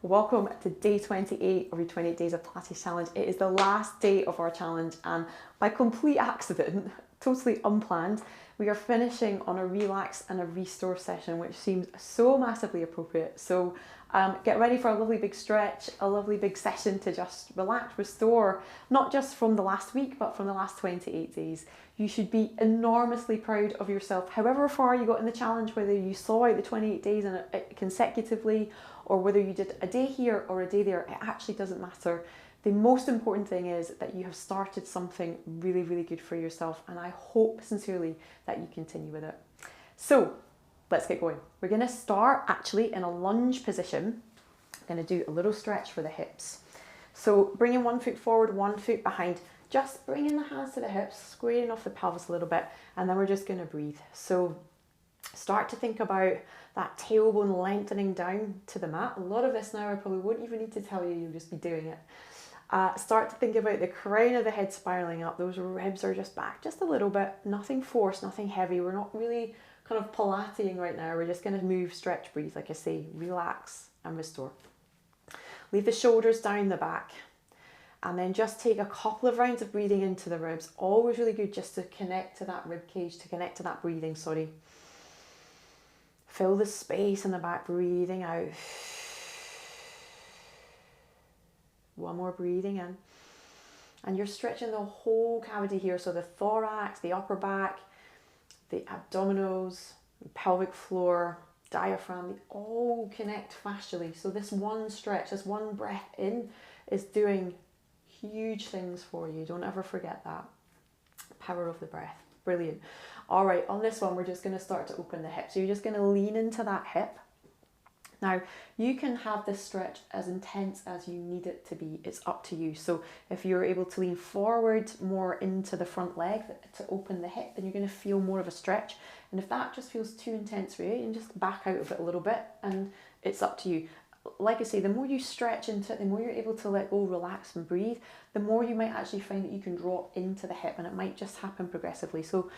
Welcome to day 28 of your 28 Days of Pilates challenge. It is the last day of our challenge, and by complete accident, totally unplanned, we are finishing on a relax and a restore session, which seems so massively appropriate. So get ready for a lovely big stretch, a lovely big session to just relax, restore, not just from the last week, but from the last 28 days. You should be enormously proud of yourself, however far you got in the challenge, whether you saw out the 28 days consecutively, or whether you did a day here or a day there. It actually doesn't matter. The most important thing is that you have started something really, really good for yourself, and I hope sincerely that you continue with it. So let's get going. We're going to start actually in a lunge position. I'm going to do a little stretch for the hips. So bringing one foot forward, one foot behind, just bringing the hands to the hips, squaring off the pelvis a little bit, and then we're just going to breathe. So start to think about that tailbone lengthening down to the mat. A lot of this now I probably won't even need to tell you, you'll just be doing it. Start to think about the crown of the head spiraling up. Those ribs are just back just a little bit. Nothing forced, nothing heavy. We're not really kind of Pilateing right now. We're just going to move, stretch, breathe, like I say, relax and restore. Leave the shoulders down the back. And then just take a couple of rounds of breathing into the ribs. Always really good just to connect to that rib cage, to connect to that breathing, sorry. Fill the space in the back, breathing out. One more breathing in. And you're stretching the whole cavity here. So the thorax, the upper back, the abdominals, the pelvic floor, diaphragm, they all connect fascially. So this one stretch, this one breath in is doing huge things for you. Don't ever forget that. Power of the breath. Brilliant. All right, on this one, we're just going to start to open the hip. So you're just going to lean into that hip. Now, you can have this stretch as intense as you need it to be. It's up to you. So if you're able to lean forward more into the front leg to open the hip, then you're going to feel more of a stretch. And if that just feels too intense for you, you can just back out of it a little bit, and it's up to you. Like I say, the more you stretch into it, the more you're able to let go, relax and breathe, the more you might actually find that you can drop into the hip, and it might just happen progressively. So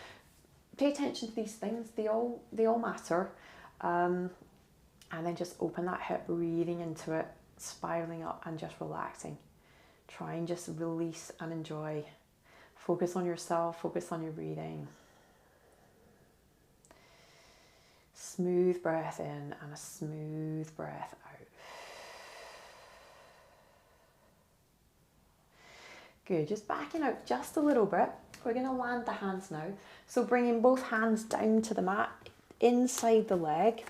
pay attention to these things. They all matter. And then just open that hip, breathing into it, spiraling up and just relaxing. Try and just release and enjoy. Focus on yourself, focus on your breathing. Smooth breath in and a smooth breath out. Good, just backing out just a little bit. We're going to land the hands now. So bringing both hands down to the mat, inside the leg.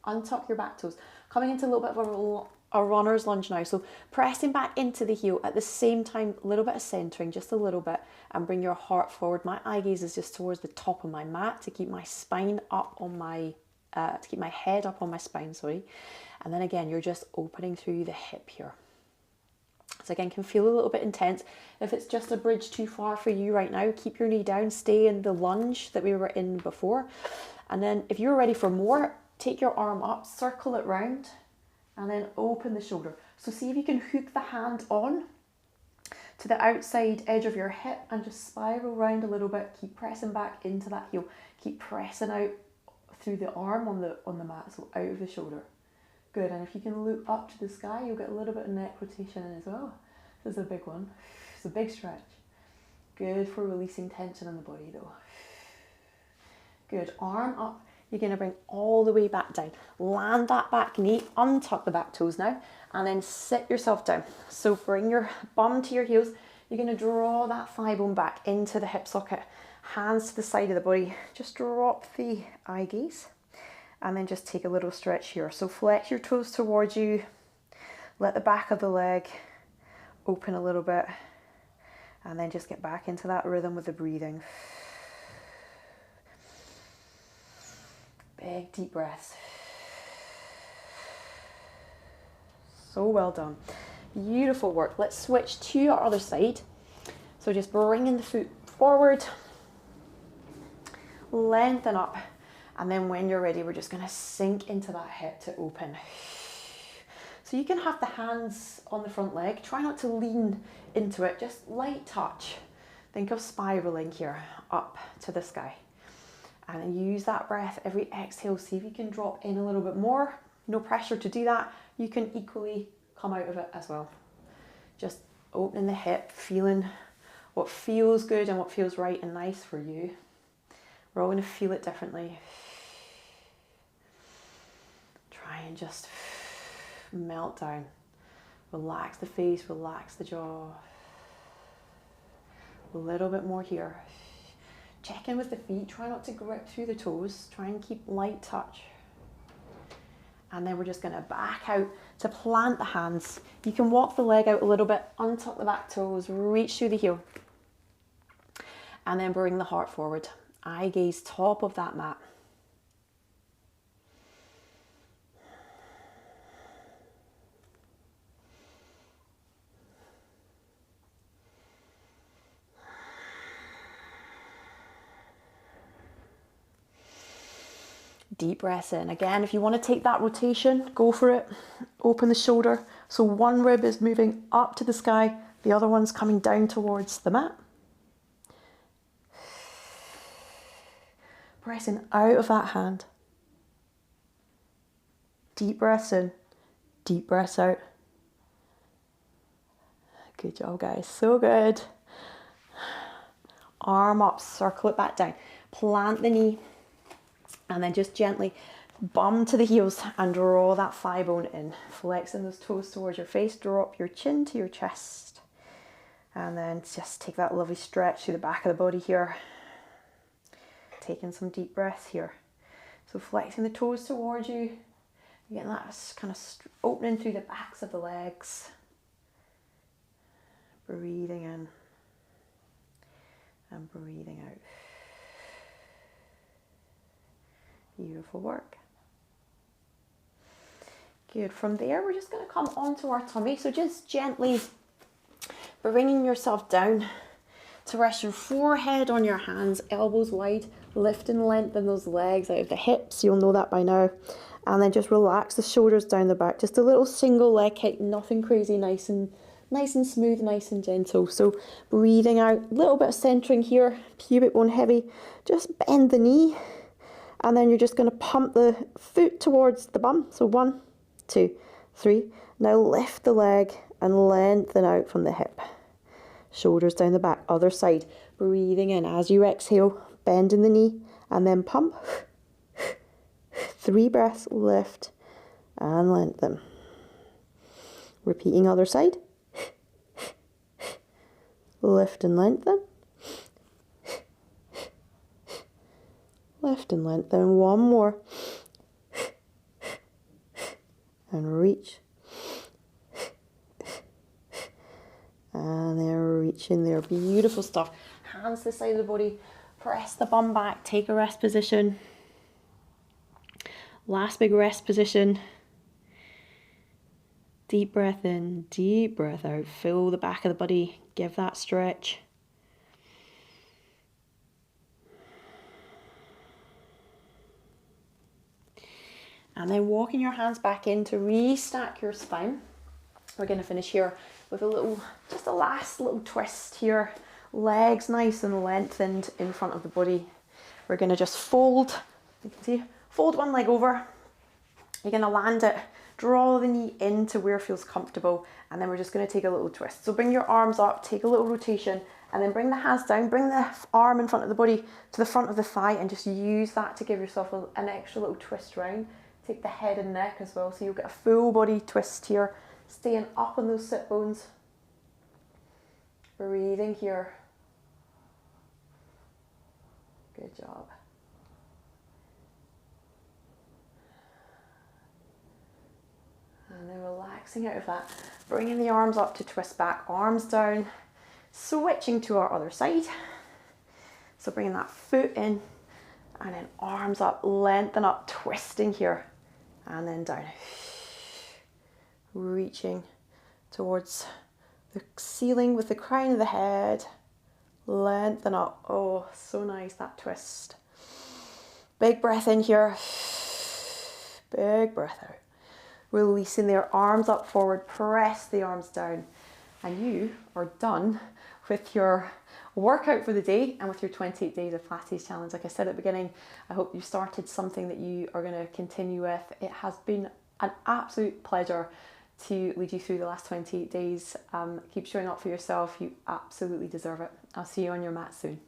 Untuck your back toes. Coming into a little bit of a runner's lunge now. So pressing back into the heel at the same time, a little bit of centering, just a little bit, and bring your heart forward. My eye gaze is just towards the top of my mat to keep my spine up on my, to keep my head up on my spine, sorry. And then again, you're just opening through the hip here. So again, can feel a little bit intense. If it's just a bridge too far for you right now, keep your knee down, stay in the lunge that we were in before. And then if you're ready for more, take your arm up, circle it round, and then open the shoulder. So see if you can hook the hand on to the outside edge of your hip and just spiral round a little bit. Keep pressing back into that heel. Keep pressing out through the arm on the mat, so out of the shoulder. Good, and if you can look up to the sky, you'll get a little bit of neck rotation in as well. This is a big one. It's a big stretch. Good for releasing tension in the body though. Good, arm up. You're going to bring all the way back down. Land that back knee, untuck the back toes now, and then sit yourself down. So bring your bum to your heels. You're going to draw that thigh bone back into the hip socket. Hands to the side of the body. Just drop the eye gaze, and then just take a little stretch here. So flex your toes towards you. Let the back of the leg open a little bit, and then just get back into that rhythm with the breathing. Big deep breaths. So well done. Beautiful work. Let's switch to our other side. So just bringing the foot forward, lengthen up, and then when you're ready, we're just going to sink into that hip to open. So you can have the hands on the front leg. Try not to lean into it, just light touch. Think of spiraling here up to the sky. And use that breath every exhale. See if you can drop in a little bit more. No pressure to do that. you can equally come out of it as well. Just opening the hip, feeling what feels good and what feels right and nice for you. We're all going to feel it differently. Try and just melt down. Relax the face, relax the jaw. A little bit more here. Check in with the feet. Try not to grip through the toes. Try and keep light touch. And then we're just going to back out to plant the hands. You can walk the leg out a little bit, untuck the back toes, reach through the heel. And then bring the heart forward. Eye gaze top of that mat. Deep breaths in. Again, if you want to take that rotation, go for it. Open the shoulder. So one rib is moving up to the sky, the other one's coming down towards the mat. Pressing out of that hand. Deep breaths in, deep breaths out. Good job, guys. So good. Arm up, circle it back down. Plant the knee. And then just gently bum to the heels and draw that thigh bone in. Flexing those toes towards your face. Drop your chin to your chest. And then just take that lovely stretch through the back of the body here. Taking some deep breaths here. So flexing the toes towards you. Getting that kind of opening through the backs of the legs. Breathing in. And breathing out. Beautiful work. Good. From there, we're just going to come onto our tummy. So just gently bringing yourself down to rest your forehead on your hands, elbows wide, lift and lengthen those legs out of the hips. You'll know that by now. And then just relax the shoulders down the back. Just a little single leg kick, nothing crazy, nice and smooth, nice and gentle. So breathing out, a little bit of centering here, pubic bone heavy. Just bend the knee. And then you're just going to pump the foot towards the bum. So 1, 2, 3. Now lift the leg and lengthen out from the hip. Shoulders down the back, other side. Breathing in as you exhale, bending the knee and then pump. 3 breaths, lift and lengthen. Repeating other side. Lift and lengthen. Lift and lengthen. One more. And reach. And then reach in there. Beautiful stuff. Hands to the side of the body. Press the bum back. Take a rest position. Last big rest position. Deep breath in, deep breath out. Fill the back of the body. Give that stretch. And then walking your hands back in to restack your spine. We're going to finish here with just a last little twist here. Legs nice and lengthened in front of the body. We're going to just fold, you can see, fold one leg over. You're going to land it, draw the knee into where feels comfortable, and then we're just going to take a little twist. So bring your arms up, take a little rotation, and then bring the hands down, bring the arm in front of the body to the front of the thigh, and just use that to give yourself an extra little twist round. Take the head and neck as well, so you'll get a full body twist here. Staying up on those sit bones. Breathing here. Good job. And then relaxing out of that. Bringing the arms up to twist back, arms down. Switching to our other side. So bringing that foot in and then arms up, lengthen up, twisting here. And then down. Reaching towards the ceiling with the crown of the head. Lengthen up. Oh, so nice, that twist. Big breath in here. Big breath out. Releasing their arms up forward. Press the arms down. And you are done with your workout for the day and with your 28 Days of Pilates challenge. Like I said at the beginning, I hope you started something that you are going to continue with. It has been an absolute pleasure to lead you through the last 28 days. Keep showing up for yourself. You absolutely deserve it. I'll see you on your mat soon.